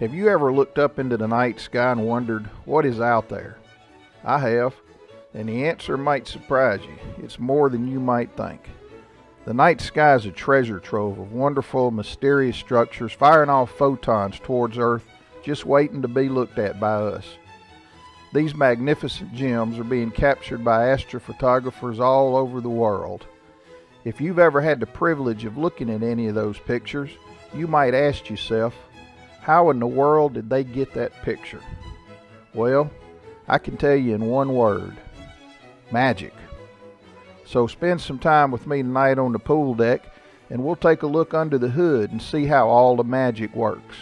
Have you ever looked up into the night sky and wondered what is out there? I have, and the answer might surprise you. It's more than you might think. The night sky is a treasure trove of wonderful, mysterious structures firing off photons towards Earth, just waiting to be looked at by us. These magnificent gems are being captured by astrophotographers all over the world. If you've ever had the privilege of looking at any of those pictures, you might ask yourself, how in the world did they get that picture? Well, I can tell you in one word: magic. So spend some time with me tonight on the pool deck, and we'll take a look under the hood and see how all the magic works.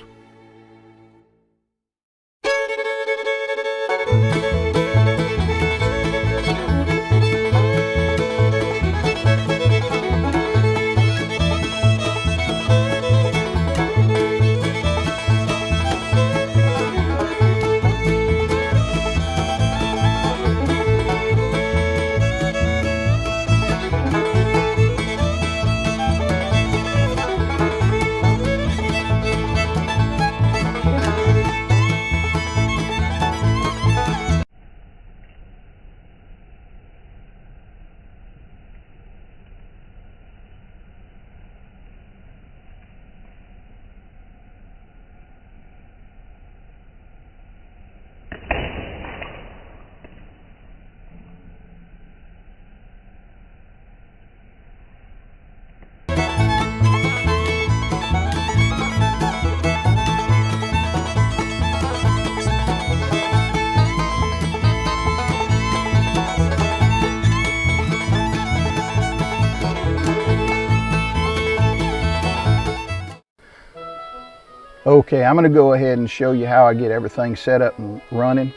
Okay, I'm going to go ahead and show you how I get everything set up and running.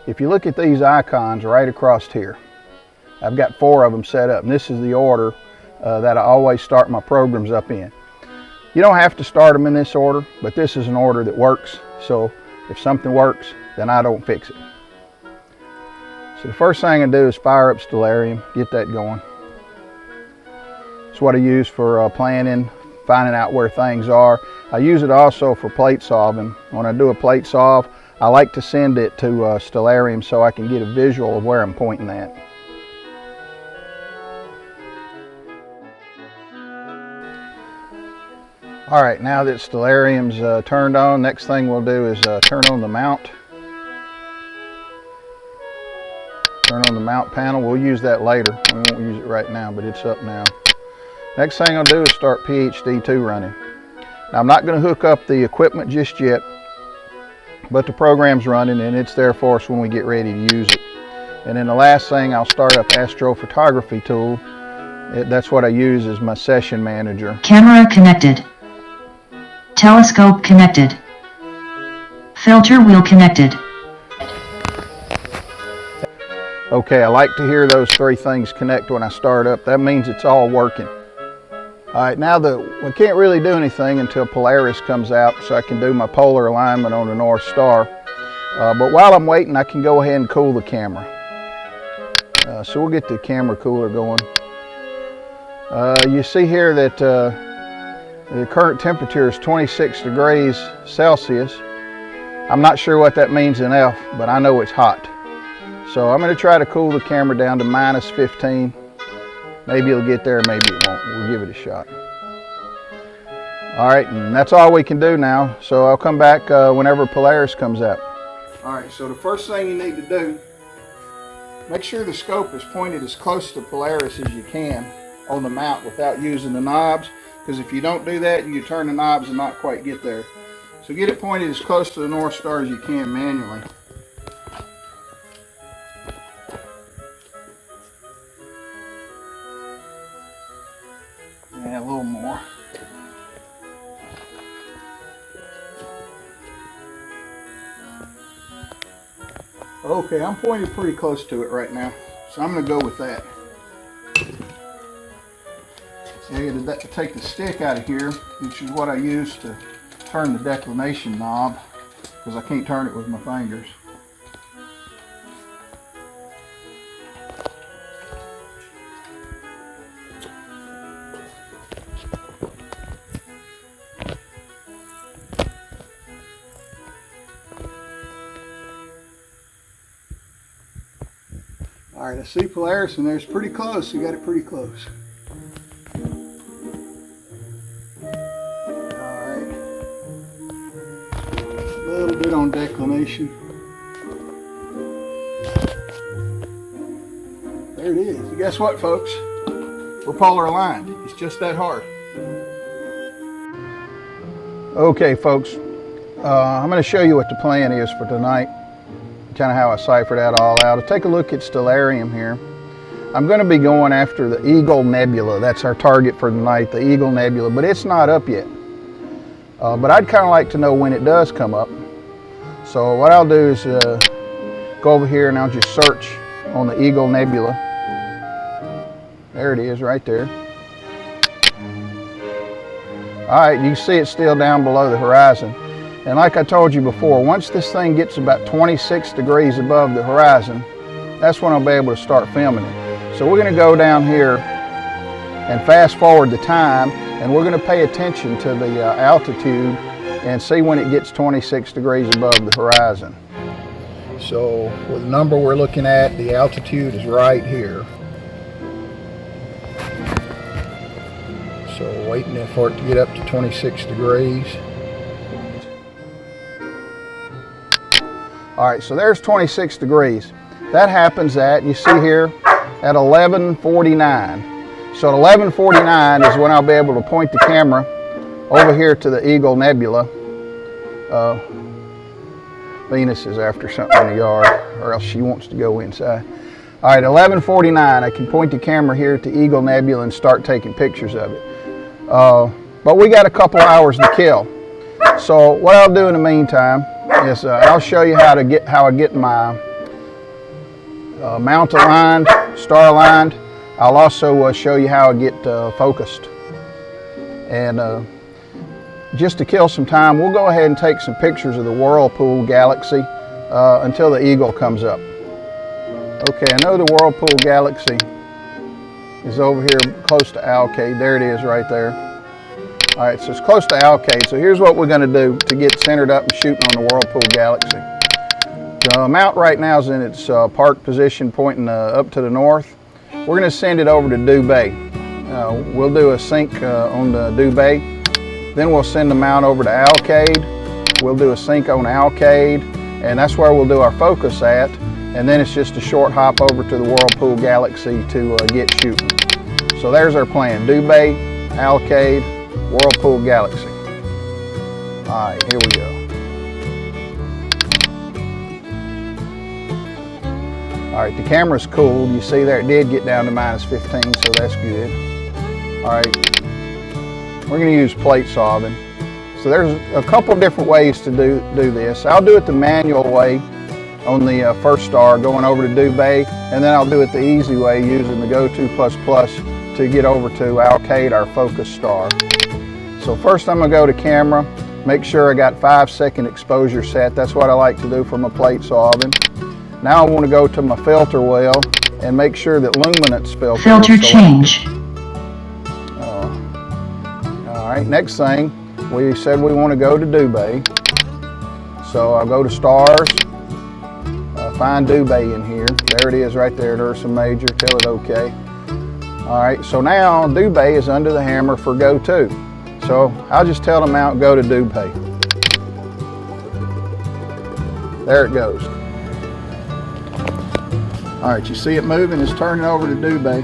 If you look at these icons right across here, I've got 4 of them set up, and this is the order that I always start my programs up in. You don't have to start them in this order, but this is an order that works, so if something works, then I don't fix it. So the first thing I do is fire up Stellarium, get that going. It's what I use for planning, finding out where things are. I use it also for plate solving. When I do a plate solve, I like to send it to Stellarium so I can get a visual of where I'm pointing at. Alright, now that Stellarium's turned on, next thing we'll do is turn on the mount. Turn on the mount panel. We'll use that later. We won't use it right now, but it's up now. Next thing I'll do is start PhD2 running. Now, I'm not going to hook up the equipment just yet, but the program's running and it's there for us when we get ready to use it. And then the last thing, I'll start up Astrophotography tool. That's what I use as my session manager. Camera connected. Telescope connected. Filter wheel connected. Okay, I like to hear those 3 things connect when I start up. That means it's all working. Alright, now we can't really do anything until Polaris comes out, so I can do my polar alignment on the North Star. But while I'm waiting, I can go ahead and cool the camera. So we'll get the camera cooler going. You see here that the current temperature is 26 degrees Celsius. I'm not sure what that means in F, but I know it's hot. So I'm going to try to cool the camera down to minus 15. Maybe it'll get there, maybe it won't. We'll give it a shot. All right, and that's all we can do now. So I'll come back whenever Polaris comes out. All right, so the first thing you need to do, make sure the scope is pointed as close to Polaris as you can on the mount without using the knobs, because if you don't do that, you turn the knobs and not quite get there. So get it pointed as close to the North Star as you can manually. Yeah, a little more. Okay, I'm pointed pretty close to it right now, so I'm going to go with that. I got to take the stick out of here, which is what I use to turn the declination knob, because I can't turn it with my fingers. All right, I see Polaris and there's pretty close. You got it pretty close. All right. A little bit on declination. There it is. And guess what, folks? We're polar aligned. It's just that hard. Okay, folks. I'm going to show you what the plan is for tonight. Kind of how I ciphered that all out. I'll take a look at stellarium here. I'm going to be going after the Eagle Nebula. That's our target for tonight, the Eagle Nebula, but it's not up yet. But I'd kind of like to know when it does come up. So what I'll do is go over here and I'll just search on the Eagle Nebula. There it is right there. All right, you can see it's still down below the horizon. And like I told you before, once this thing gets about 26 degrees above the horizon, that's when I'll be able to start filming it. So we're going to go down here and fast forward the time, and we're going to pay attention to the altitude and see when it gets 26 degrees above the horizon. So with the number we're looking at, the altitude is right here. So waiting for it to get up to 26 degrees. All right, so there's 26 degrees. That happens at, you see here, at 11:49. So at 11:49 is when I'll be able to point the camera over here to the Eagle Nebula. Venus is after something in the yard, or else she wants to go inside. All right, 11:49, I can point the camera here to Eagle Nebula and start taking pictures of it. But we got a couple hours to kill. So what I'll do in the meantime is I'll show you how I get my mount aligned, star aligned. I'll also show you how I get focused. And just to kill some time, we'll go ahead and take some pictures of the Whirlpool galaxy until the Eagle comes up. Okay, I know the Whirlpool galaxy is over here close to Alkaid. There it is right there. All right, so it's close to Alkaid. So here's what we're going to do to get centered up and shooting on the Whirlpool galaxy. The mount right now is in its park position pointing up to the north. We're going to send it over to Dubé. We'll do a sync on the Dubé. Then we'll send the mount over to Alkaid. We'll do a sync on Alkaid, and that's where we'll do our focus at. And then it's just a short hop over to the Whirlpool galaxy to get shooting. So there's our plan: Dubé, Alkaid, Whirlpool galaxy. All right, here we go. All right, the camera's cooled. You see there, it did get down to -15, so that's good. All right, we're going to use plate solving. So there's a couple different ways to do this. I'll do it the manual way on the first star, going over to Dubé, and then I'll do it the easy way using the Go 2++ to get over to Alkaid, our focus star. So first I'm going to go to camera, make sure I got 5-second exposure set. That's what I like to do for my plate solving. Now I want to go to my filter well and make sure that luminance filter change. All right, next thing, we said we want to go to Dubé. So I'll go to stars, find Dubé in here. There it is right there at Ursa Major, tell it okay. All right, so now Dubé is under the hammer for Go 2. So I'll just tell the mount go to Dubé. There it goes. All right, you see it moving, it's turning over to Dubé.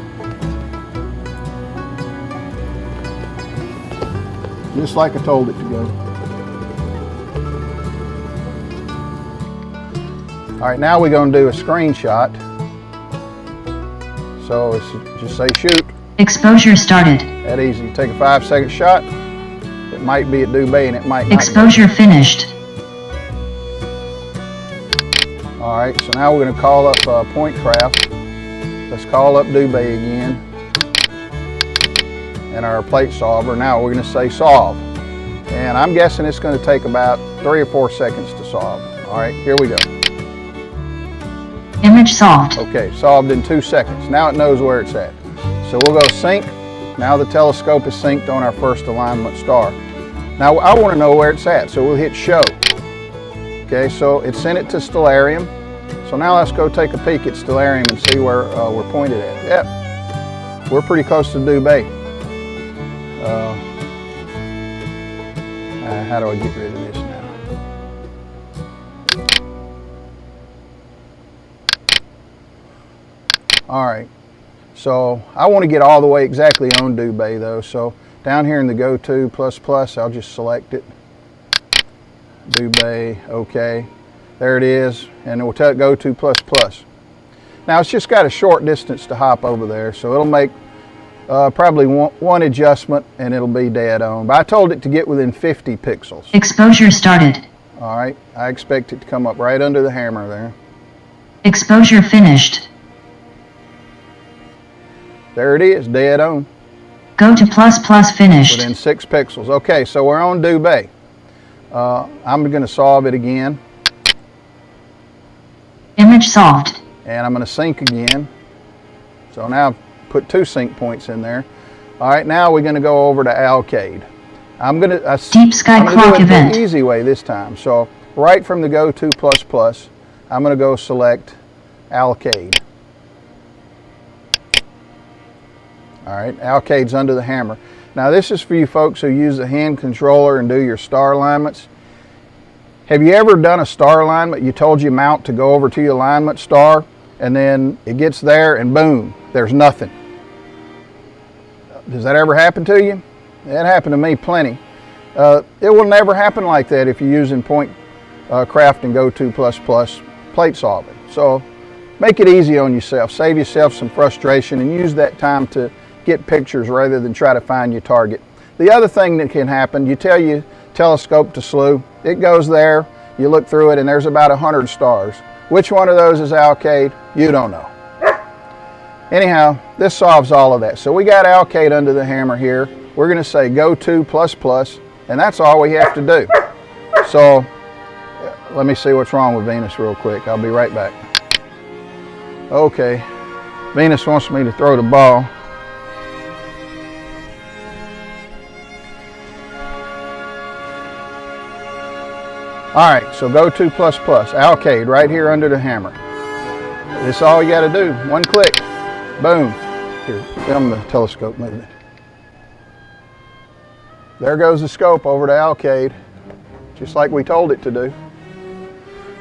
Just like I told it to go. All right, now we're going to do a screenshot. So it's just say shoot. Exposure started. That easy. You take a 5-second shot. It might be at Dubé and it might not. Exposure finished. All right, so now we're going to call up Point Craft. Let's call up Dubé again. And our plate solver. Now we're going to say solve. And I'm guessing it's going to take about 3 or 4 seconds to solve. All right, here we go. Image solved. Okay, solved in 2 seconds. Now it knows where it's at. So we'll go sync. Now the telescope is synced on our first alignment star. Now I want to know where it's at, so we'll hit show. Okay, so it sent it to stellarium. So now let's go take a peek at Stellarium and see where we're pointed at. Yep, we're pretty close to Dubé. How do I get rid of this now? All right, so I want to get all the way exactly on Dubé though. So down here in the Go To ++, I'll just select it. Dubé, okay. There it is, and it will tell it Go To ++. Now it's just got a short distance to hop over there, so it'll make probably one adjustment and it'll be dead on. But I told it to get within 50 pixels. Exposure started. All right, I expect it to come up right under the hammer there. Exposure finished. There it is, dead on. Go to ++ finished. Within 6 pixels. Okay, so we're on Dubé. I'm going to solve it again. Image solved. And I'm going to sync again. So now I've put 2 sync points in there. All right, now we're going to go over to Alcade. I'm going to Deep Sky Clock do it event. the easy way this time. So right from the Go To ++, I'm going to go select Alcade. All right, Alcade's under the hammer. Now this is for you folks who use the hand controller and do your star alignments. Have you ever done a star alignment? You told your mount to go over to your alignment star, and then it gets there and boom, there's nothing. Does that ever happen to you? It happened to me plenty. It will never happen like that if you're using Point Craft and Go To ++ plate solving. So make it easy on yourself. Save yourself some frustration and use that time to get pictures rather than try to find your target. The other thing that can happen, you tell your telescope to slew, it goes there, you look through it and there's about 100 stars. Which one of those is Alcade? You don't know. Anyhow, this solves all of that. So we got Alcade under the hammer here. We're going to say Go To ++, and that's all we have to do. So let me see what's wrong with Venus real quick. I'll be right back. Okay, Venus wants me to throw the ball. All right, so Go To ++, Alcade right here under the hammer. This is all you got to do, one click, boom. Here, film the telescope movement. There goes the scope over to Alcade, just like we told it to do.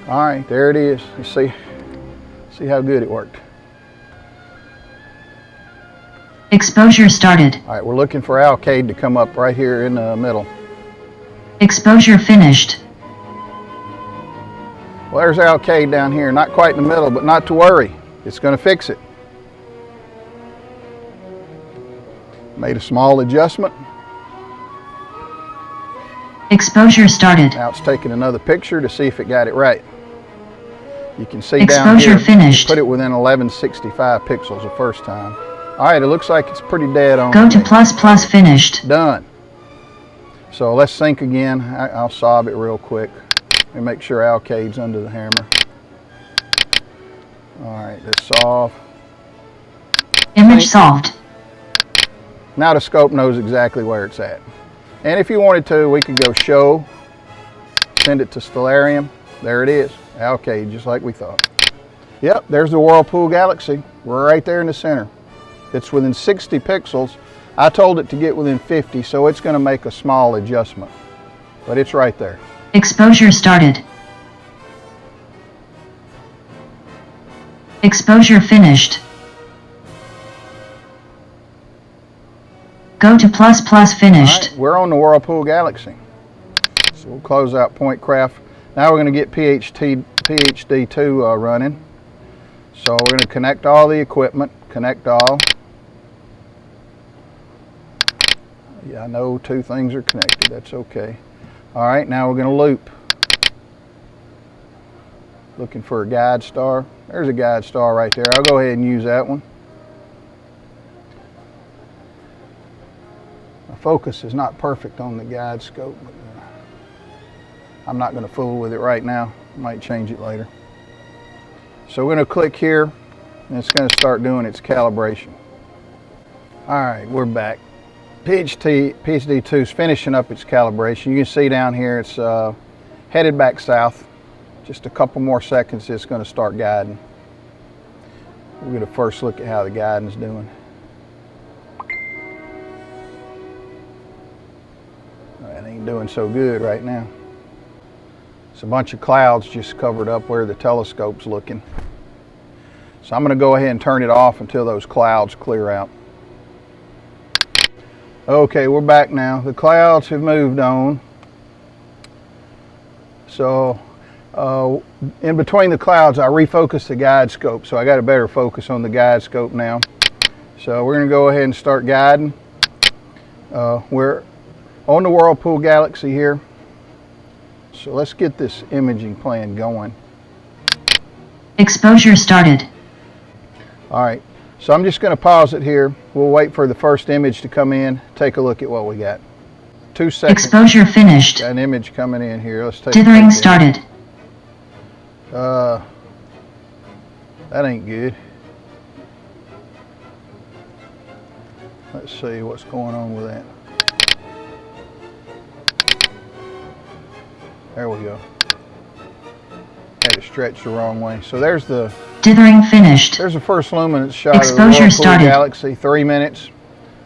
All right, there it is. You see how good it worked. Exposure started. All right, we're looking for Alcade to come up right here in the middle. Exposure finished. Well, there's Alcade down here, not quite in the middle, but not to worry. It's going to fix it. Made a small adjustment. Exposure started. Now it's taking another picture to see if it got it right. You can see Exposure down here, finished. Put it within 1165 pixels the first time. All right, it looks like it's pretty dead on. Go to ++ finished. Done. So let's sync again. I'll solve it real quick and make sure Alcade's under the hammer. All right, let's solve. Image solved. Now the scope knows exactly where it's at. And if you wanted to, we could go show, send it to Stellarium. There it is, Alcade, just like we thought. Yep, there's the Whirlpool galaxy. We're right there in the center. It's within 60 pixels. I told it to get within 50, so it's going to make a small adjustment. But it's right there. Exposure started. Exposure finished. Go to ++ finished. All right, we're on the Whirlpool galaxy. So we'll close out Point Craft. Now we're going to get PhD2 running. So we're going to connect all the equipment, connect all. Yeah, I know 2 things are connected, that's okay. All right, now we're going to loop. Looking for a guide star. There's a guide star right there. I'll go ahead and use that one. My focus is not perfect on the guide scope, but I'm not going to fool with it right now. I might change it later. So we're going to click here, and it's going to start doing its calibration. All right, we're back. PhD2 is finishing up its calibration. You can see down here it's headed back south. Just a couple more seconds, it's going to start guiding. We'll get a first look at how the guiding's doing. It ain't doing so good right now. It's a bunch of clouds just covered up where the telescope's looking. So I'm going to go ahead and turn it off until those clouds clear out. Okay, we're back now. The clouds have moved on. So in between the clouds, I refocused the guide scope, so I got a better focus on the guide scope now. So we're going to go ahead and start guiding. We're on the Whirlpool galaxy here. So let's get this imaging plan going. Exposure started. All right, so I'm just going to pause it here. We'll wait for the first image to come in, take a look at what we got. 2 seconds. Exposure finished. Got an image coming in here. Let's take Dithering a look. started. That ain't good. Let's see what's going on with that. There we go. Had it stretched the wrong way. So there's the Dithering finished. There's the first luminance shot Exposure of the Whirlpool started. galaxy, 3 minutes.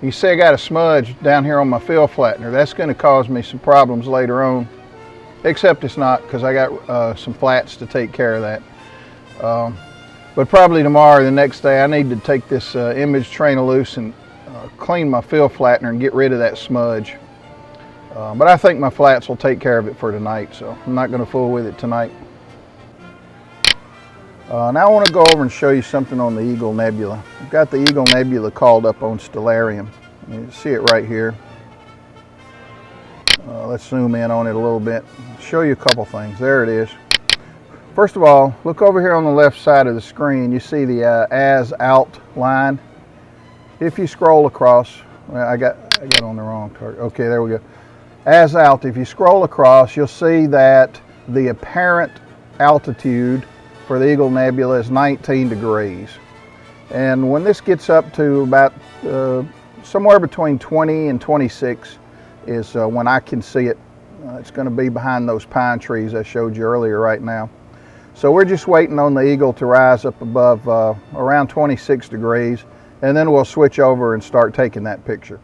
You see I got a smudge down here on my fill flattener. That's going to cause me some problems later on. Except it's not, because I got some flats to take care of that. But probably tomorrow or the next day I need to take this image trainer loose and clean my fill flattener and get rid of that smudge. But I think my flats will take care of it for tonight, so I'm not going to fool with it tonight. Now I want to go over and show you something on the Eagle Nebula. I've got the Eagle Nebula called up on Stellarium. You see it right here. Let's zoom in on it a little bit. Show you a couple things. There it is. First of all, look over here on the left side of the screen. You see the as out line. If you scroll across, well, I got on the wrong target. Okay, there we go. As out. If you scroll across, you'll see that the apparent altitude for the Eagle Nebula is 19 degrees. And when this gets up to about somewhere between 20 and 26 is when I can see it. It's going to be behind those pine trees I showed you earlier right now. So we're just waiting on the Eagle to rise up above around 26 degrees, and then we'll switch over and start taking that picture.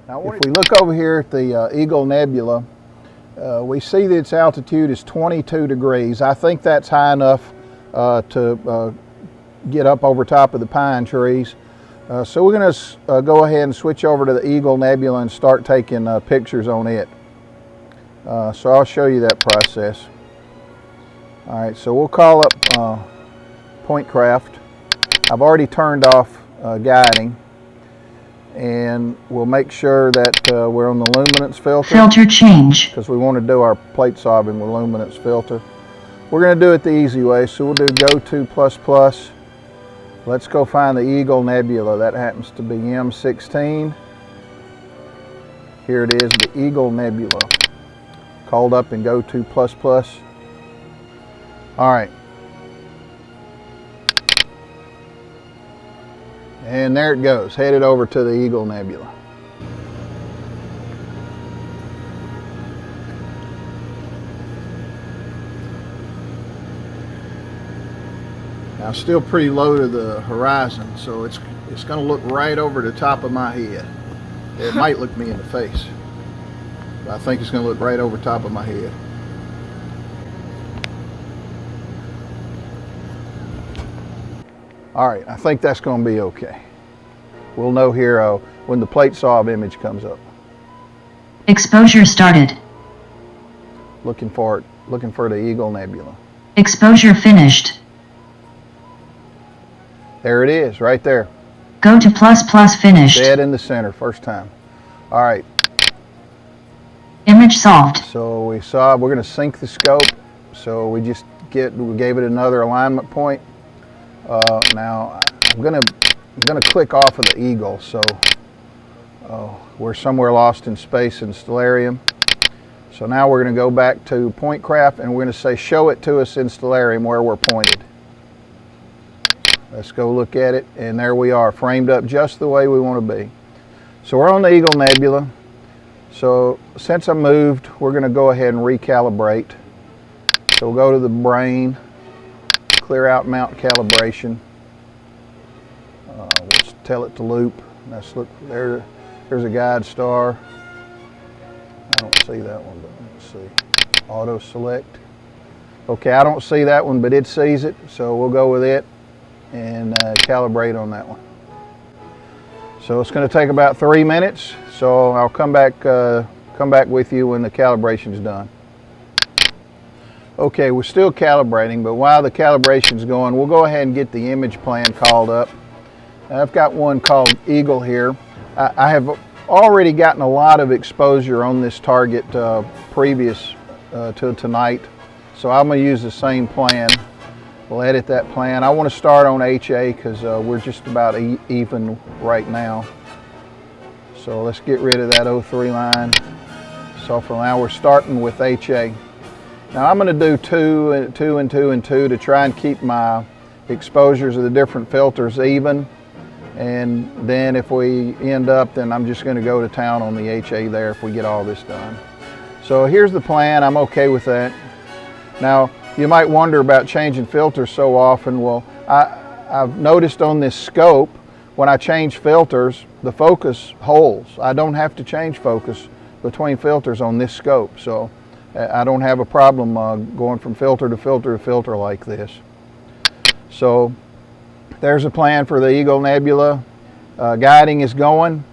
Now if we look over here at the Eagle Nebula, we see that its altitude is 22 degrees. I think that's high enough to get up over top of the pine trees. So we're going to go ahead and switch over to the Eagle Nebula and start taking pictures on it. So I'll show you that process. All right, so we'll call up Point Craft. I've already turned off guiding, and we'll make sure that we're on the luminance filter. Filter change. Because we want to do our plate solving with luminance filter. We're going to do it the easy way, so we'll do go to ++. Let's go find the Eagle Nebula. That happens to be M16. Here it is, the Eagle Nebula. Called up and go to ++. All right. And there it goes, headed over to the Eagle Nebula. Now, still pretty low to the horizon, so it's going to look right over the top of my head. It might look me in the face, but I think it's going to look right over top of my head. All right, I think that's going to be okay. We'll know here when the plate solve image comes up. Exposure started. Looking for the Eagle Nebula. Exposure finished. There it is, right there. Go to ++ finished. Dead in the center, first time. All right. Image solved. So we're going to sync the scope. So we gave it another alignment point. Now I'm gonna click off of the Eagle. So we're somewhere lost in space in Stellarium. So now we're going to go back to Point Craft, and we're going to say show it to us in Stellarium where we're pointed. Let's go look at it, and there we are, framed up just the way we want to be. So we're on the Eagle Nebula. So since I moved, we're going to go ahead and recalibrate. So we'll go to the brain, clear out mount calibration. We'll tell it to loop. Let's look there. There's a guide star. I don't see that one, but let's see. Auto select. Okay, I don't see that one, but it sees it, so we'll go with it and calibrate on that one. So it's going to take about 3 minutes. So I'll come back with you when the calibration is done. Okay, we're still calibrating, but while the calibration is going, we'll go ahead and get the image plan called up. I've got one called Eagle here. I have already gotten a lot of exposure on this target previous to tonight, so I'm going to use the same plan. We'll edit that plan. I want to start on HA because we're just about even right now. So let's get rid of that 03 line. So for now we're starting with HA. Now I'm going to do 2 and 2 and 2 and 2 to try and keep my exposures of the different filters even. And then if we end up, then I'm just going to go to town on the HA there if we get all this done. So here's the plan. I'm okay with that. Now you might wonder about changing filters so often. Well, I've noticed on this scope, when I change filters, the focus holds. I don't have to change focus between filters on this scope. So I don't have a problem going from filter to filter to filter like this. So there's a plan for the Eagle Nebula. Guiding is going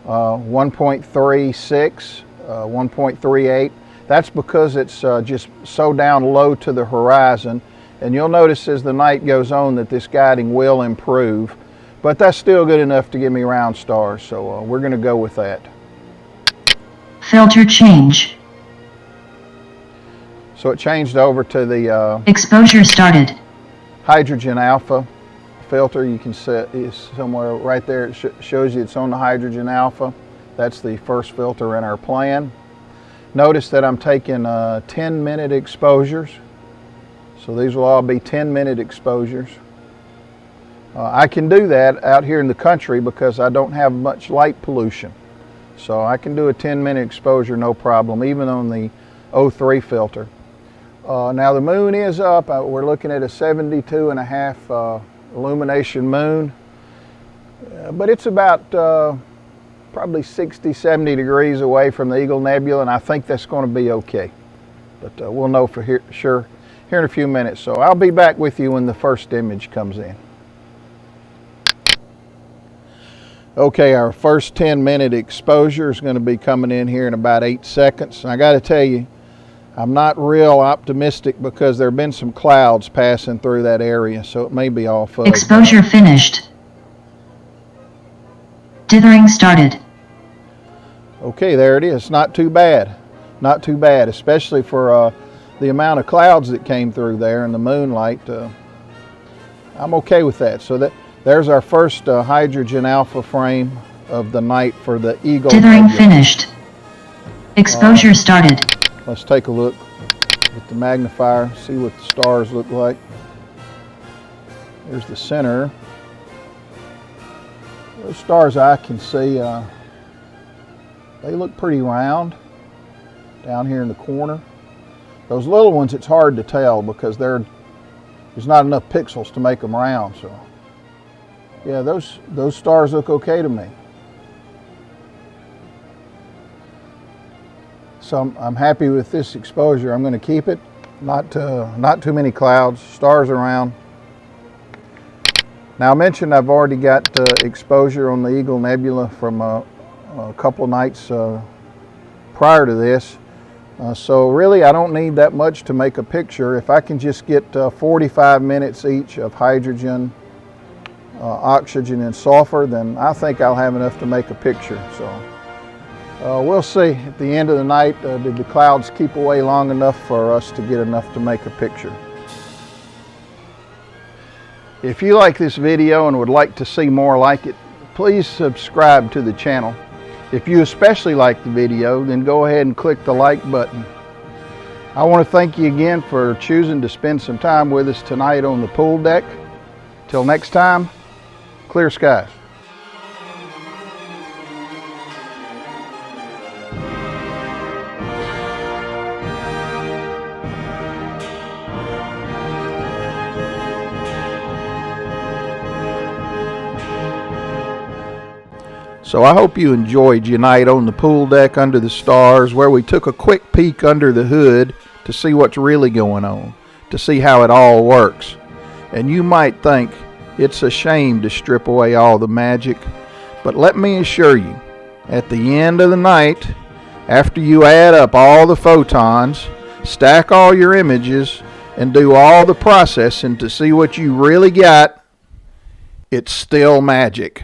1.36, 1.38. That's because it's just so down low to the horizon. And you'll notice as the night goes on that this guiding will improve. But that's still good enough to give me round stars. So we're going to go with that. Filter change. So it changed over to the Exposure started. hydrogen alpha filter. You can see it somewhere right there. It shows you it's on the hydrogen alpha. That's the first filter in our plan. Notice that I'm taking 10-minute exposures. So these will all be 10-minute exposures. I can do that out here in the country because I don't have much light pollution. So I can do a 10-minute exposure no problem, even on the 03 filter. Now the moon is up. We're looking at a 72.5 illumination moon. But it's about probably 60, 70 degrees away from the Eagle Nebula, and I think that's going to be okay. But we'll know for sure here in a few minutes. So I'll be back with you when the first image comes in. Okay, our first 10-minute exposure is going to be coming in here in about 8 seconds. And I got to tell you, I'm not real optimistic because there have been some clouds passing through that area, so it may be all fuzzy. Exposure finished. Dithering started. Okay, there it is. Not too bad. Not too bad, especially for the amount of clouds that came through there and the moonlight. I'm okay with that. So there's our first hydrogen alpha frame of the night for the Eagle Dithering Nebula. finished. Exposure started. Let's take a look with the magnifier, see what the stars look like. There's the center. Those stars I can see, they look pretty round down here in the corner. Those little ones, it's hard to tell because there's not enough pixels to make them round. So yeah, those stars look okay to me. So I'm happy with this exposure. I'm going to keep it. Not too many clouds, stars around. Now I mentioned I've already got exposure on the Eagle Nebula from a couple nights prior to this. So really I don't need that much to make a picture. If I can just get 45 minutes each of hydrogen, oxygen, and sulfur, then I think I'll have enough to make a picture. So we'll see at the end of the night, did the clouds keep away long enough for us to get enough to make a picture. If you like this video and would like to see more like it, please subscribe to the channel. If you especially like the video, then go ahead and click the like button. I want to thank you again for choosing to spend some time with us tonight on the pool deck. Till next time, clear skies. So I hope you enjoyed your night on the pool deck under the stars, where we took a quick peek under the hood to see what's really going on, to see how it all works. And you might think it's a shame to strip away all the magic, but let me assure you, at the end of the night, after you add up all the photons, stack all your images, and do all the processing to see what you really got, it's still magic.